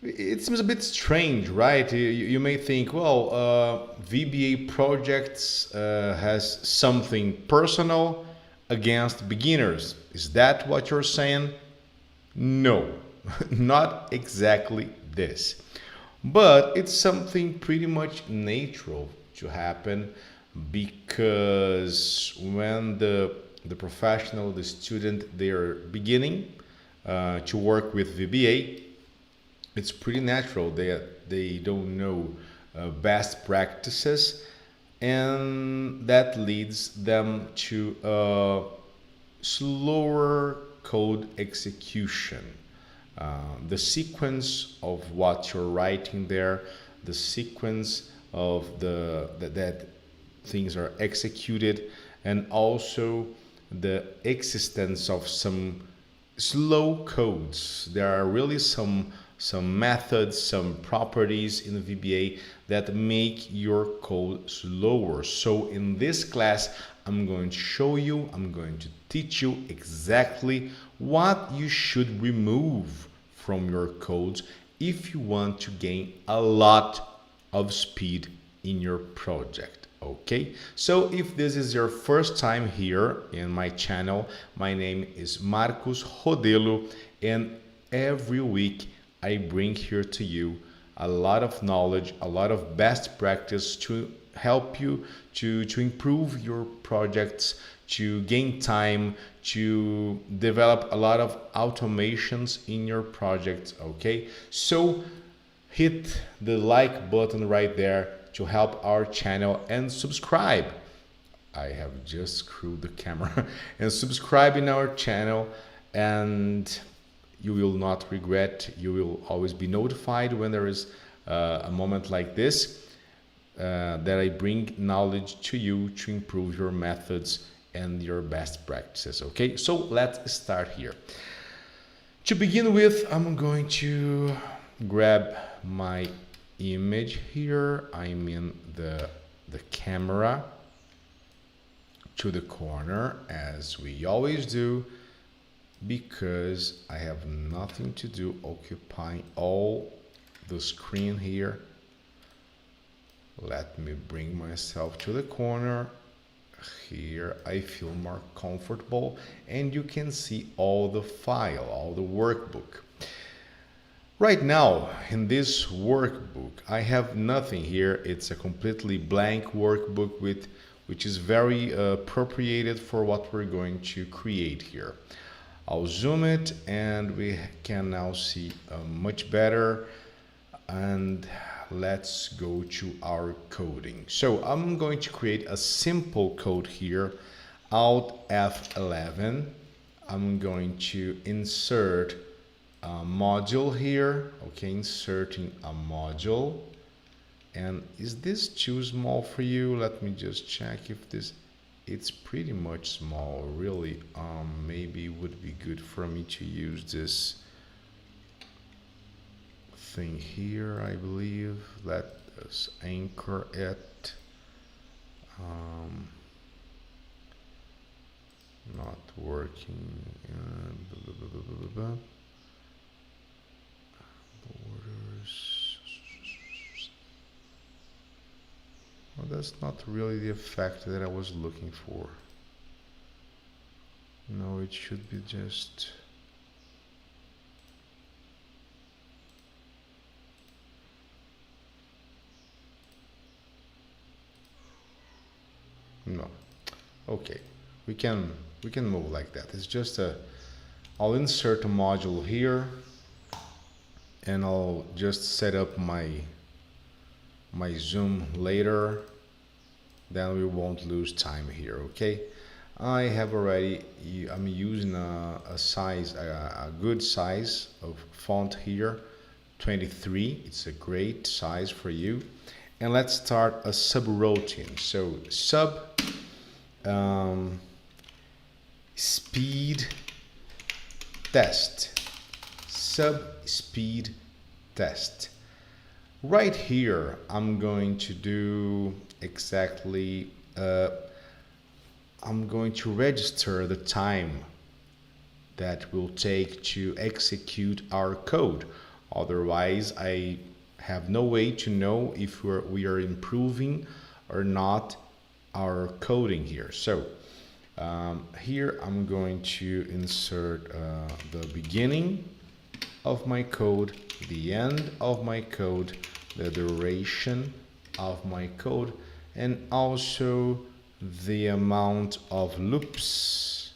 It seems a bit strange, right? You may think, well, VBA projects has something personal against beginners. Is that what you're saying? No, not exactly this. But it's something pretty much natural to happen because when the professional, the student, they are beginning to work with VBA, it's pretty natural. They don't know best practices, and that leads them to slower code execution. The sequence of what you're writing there, the sequence of that things are executed, and also the existence of some slow codes. There are really some methods, some properties in the VBA that make your code slower. So in this class, I'm going to show you, I'm going to teach you exactly what you should remove from your codes if you want to gain a lot of speed in your project. Okay, so if this is your first time here in my channel, my name is Marcos Rodelo, and every week I bring here to you a lot of knowledge, a lot of best practice to help you to improve your projects, to gain time, to develop a lot of automations in your projects. Okay, so hit the like button right there to help our channel and subscribe. I have just screwed the camera and subscribe in our channel, and you will not regret. You will always be notified when there is a moment like this that I bring knowledge to you to improve your methods and your best practices. Okay, so let's start here. To begin with, I'm going to grab my image here. I'm in the camera to the corner as we always do, because I have nothing to do occupying all the screen here. Let me bring myself to the corner. Here I feel more comfortable, and you can see all the file, all the workbook. Right now in this workbook I have nothing here. It's a completely blank workbook which is very appropriated for what we're going to create here. I'll zoom it and we can now see much better, and let's go to our coding. So I'm going to create a simple code here. Alt F11. I'm going to insert a module here. Okay, inserting a module. And is this too small for you? Let me just check if this, it's pretty much small, really. Maybe it would be good for me to use this thing here, I believe. Let us anchor it. Not working. Borders. Well, that's not really the effect that I was looking for. No, it should be just... No. Okay. We can move like that. It's just a... I'll insert a module here, and I'll just set up my zoom later, then we won't lose time here. Okay, I have already, I'm using a size, a good size of font here, 23. It's a great size for you. And let's start a subroutine. So sub speed test, sub speed test. Right here, I'm going to do exactly, I'm going to register the time that will take to execute our code. Otherwise, I have no way to know if we are improving or not our coding here. So here I'm going to insert the beginning of my code, the end of my code, the duration of my code, and also the amount of loops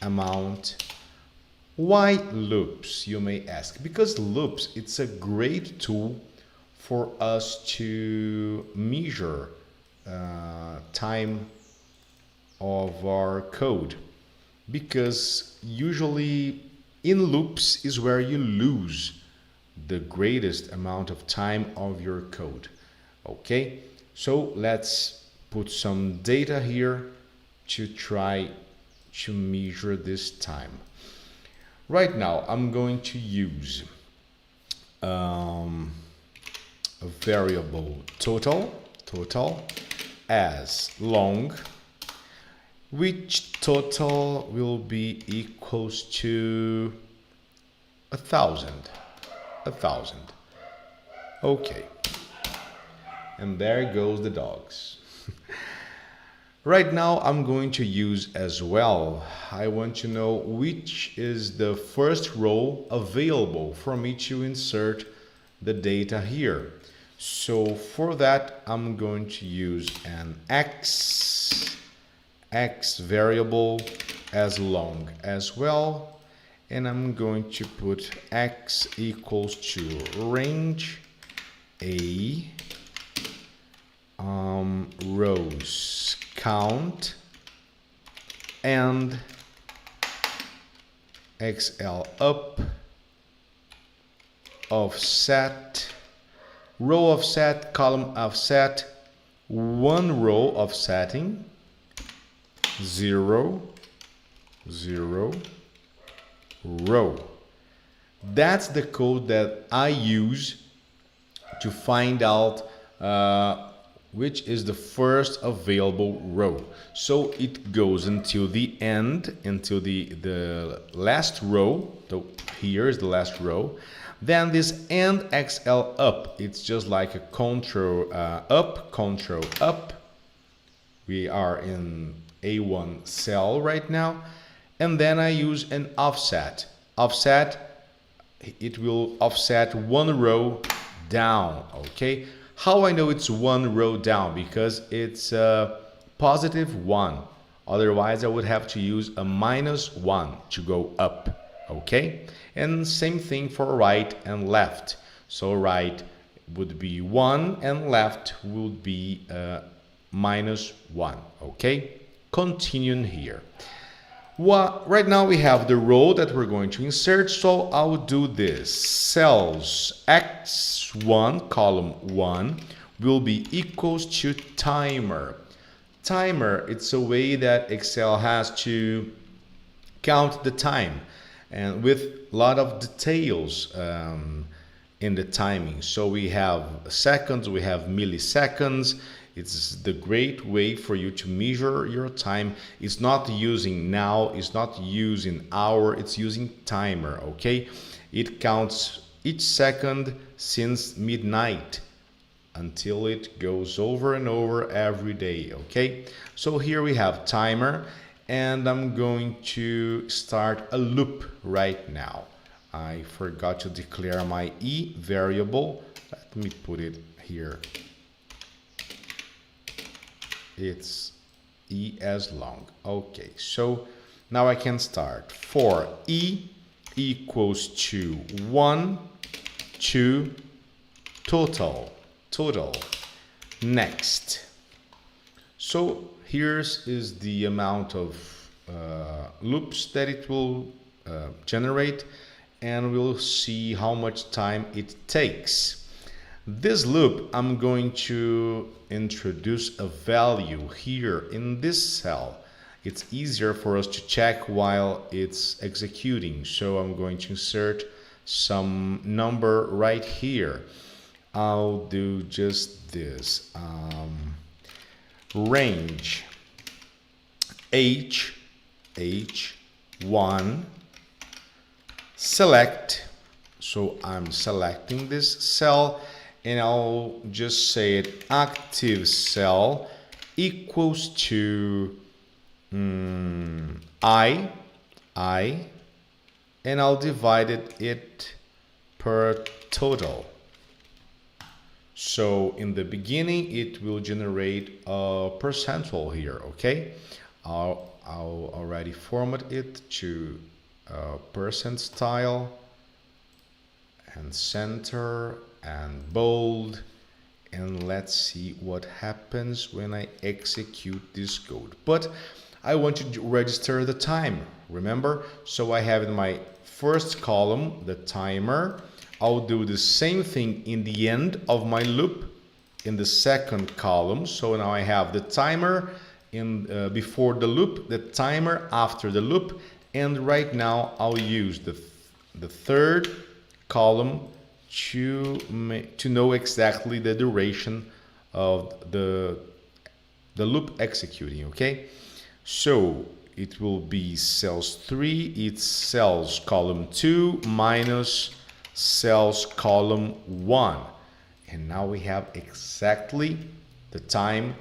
amount. Why loops, you may ask? Because loops, it's a great tool for us to measure time of our code, because usually in loops is where you lose the greatest amount of time of your code. Okay, so let's put some data here to try to measure this time. Right now I'm going to use a variable total as long, which total will be equals to 1,000. Okay, and there goes the dogs. Right now I'm going to use as well, I want to know which is the first row available for me to insert the data here. So for that I'm going to use an x variable as long as well, and I'm going to put x equals to range a rows count and XL up offset, row offset, column offset, one row offsetting, 0 0 row. That's the code that I use to find out which is the first available row. So it goes until the end, until the last row. So here is the last row. Then this end XL up, it's just like a control up. We are in A1 cell right now. And then I use an offset. Offset, it will offset one row down, okay? How I know it's one row down? Because it's positive 1. Otherwise, I would have to use a -1 to go up, okay? And same thing for right and left. So right would be 1 and left would be -1, okay? Continuing here. Well, right now we have the row that we're going to insert, so I'll do this. Cells x1, column 1, will be equals to timer. Timer, it's a way that Excel has to count the time, and with a lot of details in the timing. So we have seconds, we have milliseconds. It's the great way for you to measure your time. It's not using now, it's not using hour, it's using timer, okay? It counts each second since midnight until it goes over and over every day, okay? So here we have timer, and I'm going to start a loop right now. I forgot to declare my E variable. Let me put it here. It's E as long. Okay, so now I can start. For E equals to 1, 2, total. Next. So here's is the amount of loops that it will generate, and we'll see how much time it takes. This loop, I'm going to introduce a value here in this cell. It's easier for us to check while it's executing. So I'm going to insert some number right here. I'll do just this. Range H1 select. So I'm selecting this cell and I'll just say it active cell equals to I, and I'll divide it per total. So in the beginning, it will generate a percentile here, okay? I'll already format it to percent style and center and bold. And let's see what happens when I execute this code. But I want to register the time, remember? So I have in my first column the timer. I'll do the same thing in the end of my loop in the second column. So now I have the timer in before the loop, the timer after the loop, and right now I'll use the third column to know exactly the duration of the loop executing, okay? So it will be cells 3, it's cells column 2 minus cells column 1. And now we have exactly the time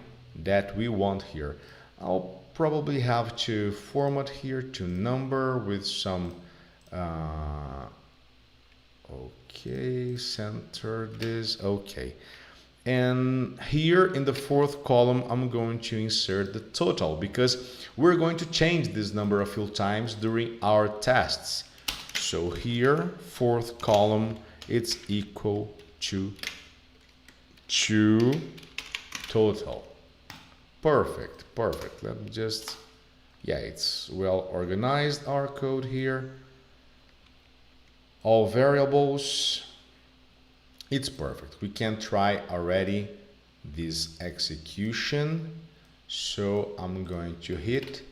that we want here. I'll probably have to format here to number with some okay, center this, okay. And here in the fourth column, I'm going to insert the total because we're going to change this number a few times during our tests. So here, fourth column, it's equal to total. Perfect, perfect. Let me just, yeah, it's well organized, our code here. All variables, it's perfect. We can try already this execution. So I'm going to hit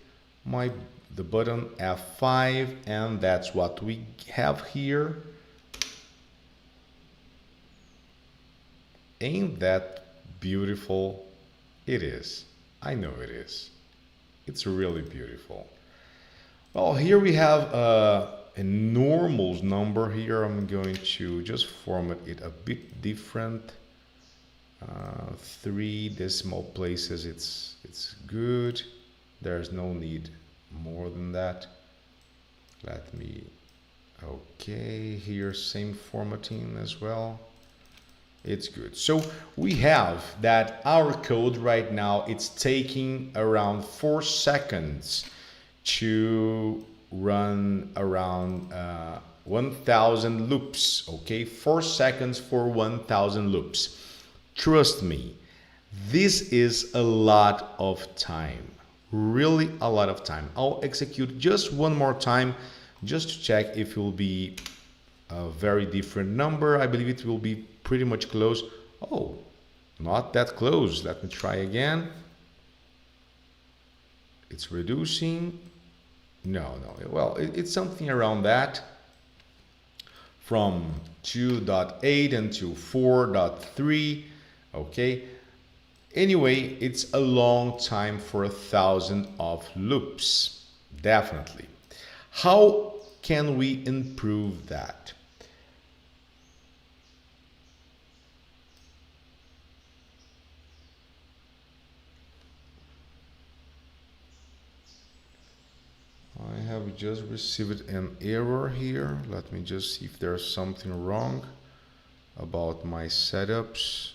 the button F5, and that's what we have here. Ain't that beautiful? It is. I know it is. It's really beautiful. Well, here we have a normal number here. I'm going to just format it a bit different. 3 decimal places, it's good. There's no need more than that. Let me, okay, here same formatting as well. It's good. So we have that our code right now, it's taking around 4 seconds to run around 1000 loops, okay? 4 seconds for 1000 loops. Trust me, this is a lot of time, really a lot of time. I'll execute just one more time just to check if it will be a very different number. I believe it will be pretty much close. Oh, not that close. Let me try again. It's reducing. No. Well, it's something around that. From 2.8 until 4.3. Okay. Anyway, it's a long time for 1000 of loops. Definitely. How can we improve that? I have just received an error here. Let me just see if there's something wrong about my setups.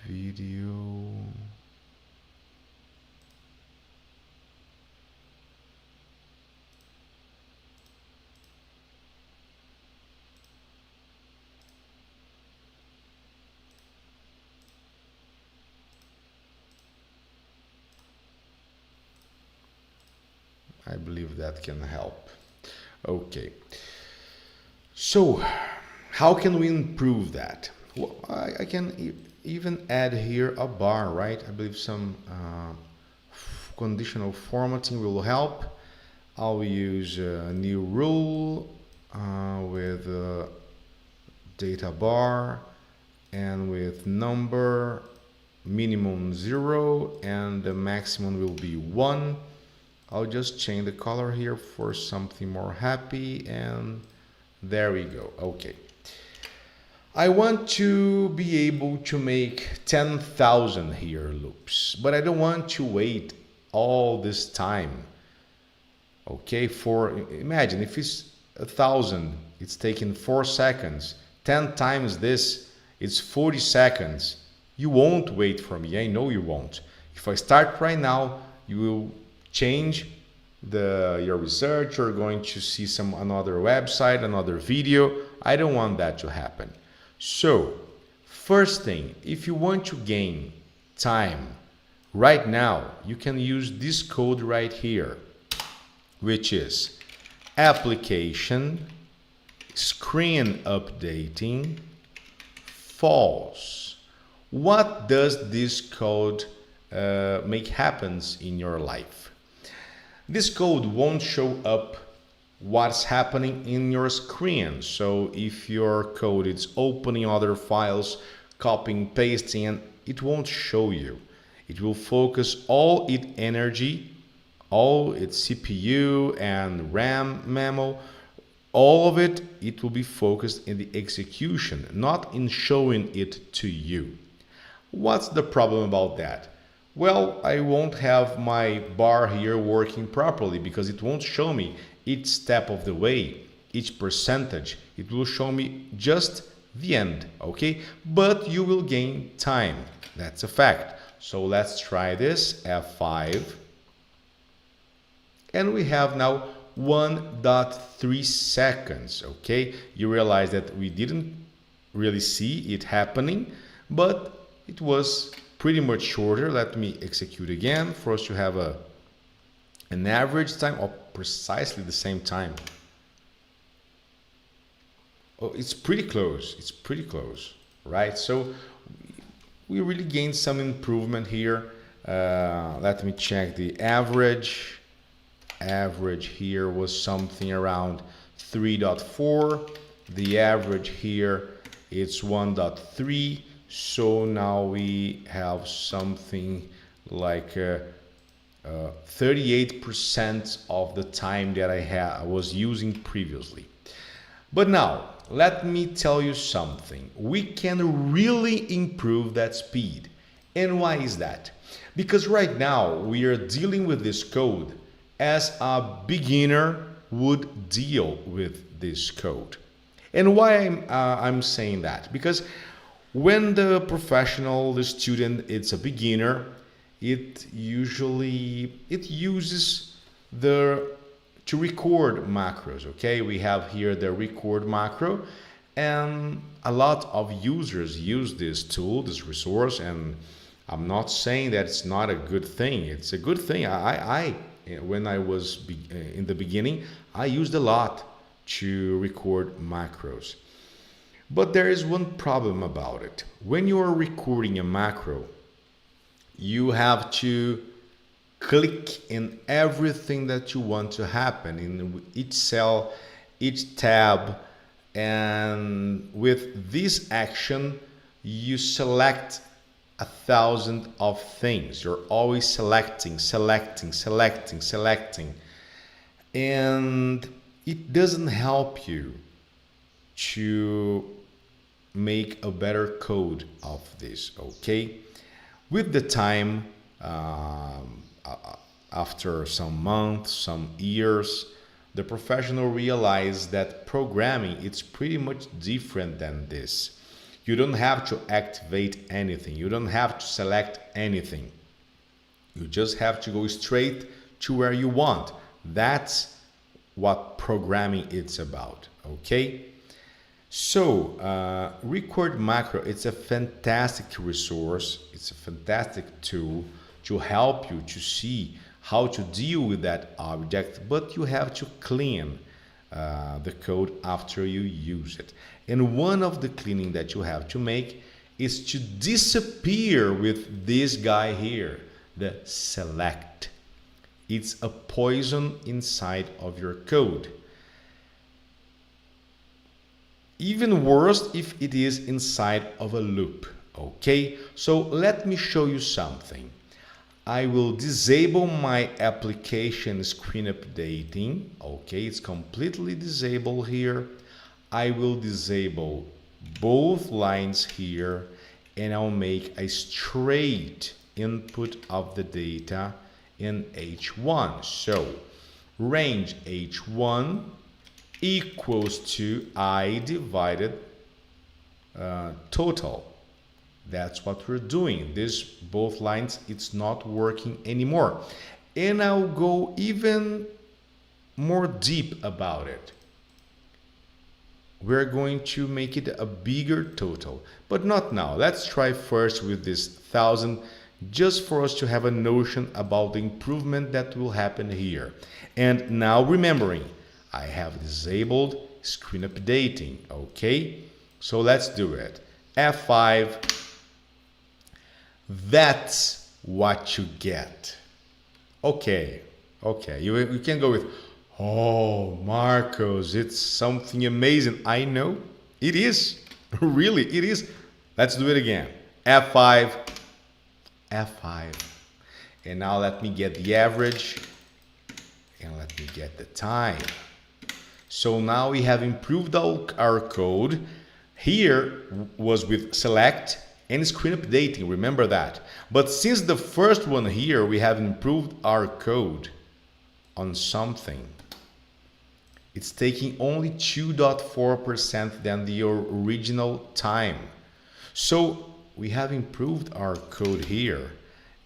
Video. I believe that can help. Okay. So, how can we improve that? Well, I can even add here a bar, right? I believe some conditional formatting will help. I'll use a new rule with data bar and with number minimum 0 and the maximum will be 1. I'll just change the color here for something more happy, and there we go. Okay. I want to be able to make 10,000 here loops, but I don't want to wait all this time. Okay, imagine if it's 1,000, it's taking 4 seconds. 10 times this, it's 40 seconds. You won't wait for me. I know you won't. If I start right now, you will change your research. You're going to see another website, another video. I don't want that to happen. So, first thing, if you want to gain time right now, you can use this code right here, which is application screen updating false. What does this code make happens in your life? This code won't show up what's happening in your screen. So if your code is opening other files, copying, pasting, and it won't show you. It will focus all its energy, all its CPU and RAM memory, all of it, it will be focused in the execution, not in showing it to you. What's the problem about that? Well, I won't have my bar here working properly because it won't show me each step of the way, each percentage. It will show me just the end, okay? But you will gain time. That's a fact. So let's try this, F5. And we have now 1.3 seconds, okay? You realize that we didn't really see it happening, but it was pretty much shorter. Let me execute again for us to have an average time of precisely the same time. Oh, it's pretty close. It's pretty close, right? So we really gained some improvement here. Let me check the average. Average here was something around 3.4. The average here is 1.3. So now we have something like 38% of the time that I was using previously. But now, let me tell you something. We can really improve that speed. And why is that? Because right now we are dealing with this code as a beginner would deal with this code. And why I'm saying that? Because when the professional, the student, it's a beginner, it uses to record macros, okay? We have here the record macro, and a lot of users use this tool, this resource, and I'm not saying that it's not a good thing. It's a good thing. When I was in the beginning, I used a lot to record macros. But there is one problem about it. When you are recording a macro, you have to click in everything that you want to happen in each cell, each tab, and with this action, you select 1,000 of things. You're always selecting, and it doesn't help you to make a better code of this, okay? With the time, after some months, some years, the professional realized that programming it's pretty much different than this. You don't have to activate anything. You don't have to select anything. You just have to go straight to where you want. That's what programming is about, okay? So, Record Macro, it's a fantastic resource. It's a fantastic tool to help you to see how to deal with that object, but you have to clean the code after you use it. And one of the cleaning that you have to make is to disappear with this guy here, the select. It's a poison inside of your code. Even worse if it is inside of a loop, okay? So let me show you something. I will disable my application screen updating. Okay, it's completely disabled here. I will disable both lines here, and I'll make a straight input of the data in H1. So range H1 equals to I divided total. That's what we're doing. This both lines, it's not working anymore. And I'll go even more deep about it. We're going to make it a bigger total, but not now. Let's try first with this 1,000, just for us to have a notion about the improvement that will happen here. And now remembering, I have disabled screen updating, okay? So let's do it. F5. That's what you get. Okay, you can go with, oh, Marcos, it's something amazing. I know, it is, really, it is. Let's do it again. F5, F5. And now let me get the average, and let me get the time. So now we have improved our code. Here was with select and screen updating, remember that. But since the first one here, we have improved our code on something. It's taking only 2.4% than the original time. So we have improved our code here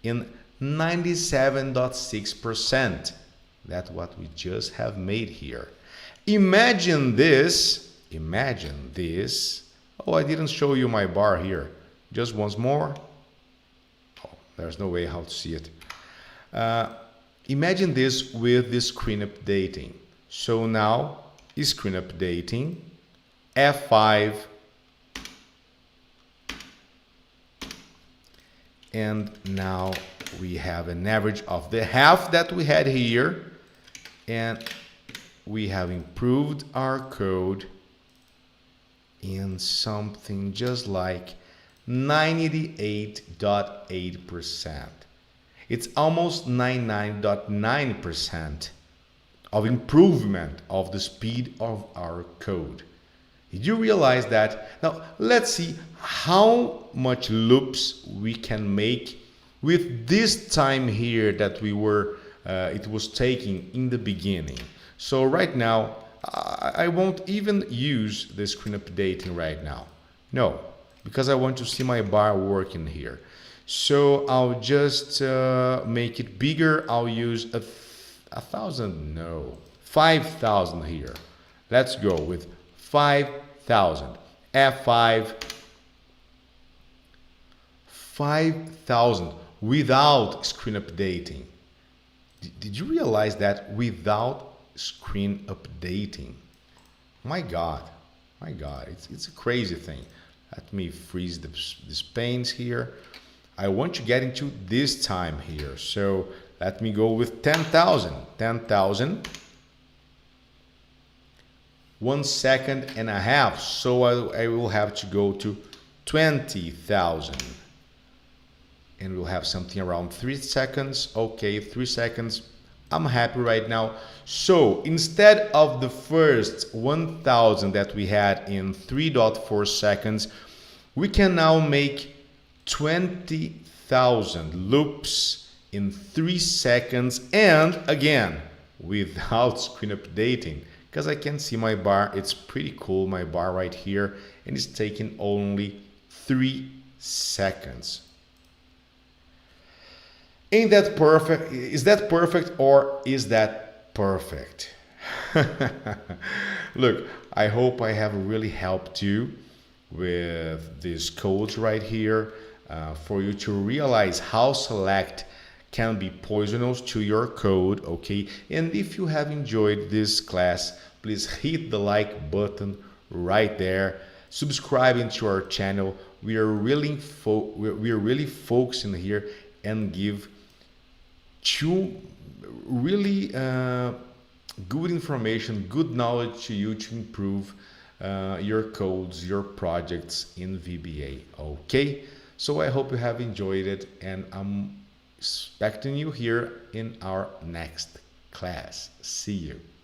in 97.6%. That's what we just have made here. Imagine this. Oh, I didn't show you my bar here. Just once more. Oh, there's no way how to see it. Imagine this with the screen updating. So now, screen updating, F5, and now we have an average of the half that we had here, and we have improved our code in something just like 98.8%. It's almost 99.9% of improvement of the speed of our code. Did you realize that? Now let's see how much loops we can make with this time here that we were it was taking in the beginning. So right now I won't even use the screen updating right now. No, because I want to see my bar working here. So I'll just make it bigger. I'll use 1,000, no, 5,000 here. Let's go with 5,000. F5, 5,000 without screen updating. Did you realize that without screen updating? My God, it's a crazy thing. Let me freeze these panes here. I want to get into this time here. So let me go with 10,000. 10,000. 1.5 seconds. So I will have to go to 20,000. And we'll have something around 3 seconds. Okay, 3 seconds. I'm happy right now. So instead of the first 1,000 that we had in 3.4 seconds, we can now make 20,000 loops in 3 seconds, and again without screen updating, because I can see my bar. It's pretty cool, my bar right here, and it's taking only 3 seconds. Ain't that perfect? Is that perfect, or is that perfect? Look, I hope I have really helped you with these codes right here for you to realize how select can be poisonous to your code, okay? And if you have enjoyed this class, please hit the like button right there. Subscribing to our channel. We are really focusing here and give two really good information, good knowledge to you to improve your codes, your projects in VBA. Okay, so I hope you have enjoyed it, and I'm expecting you here in our next class. See you.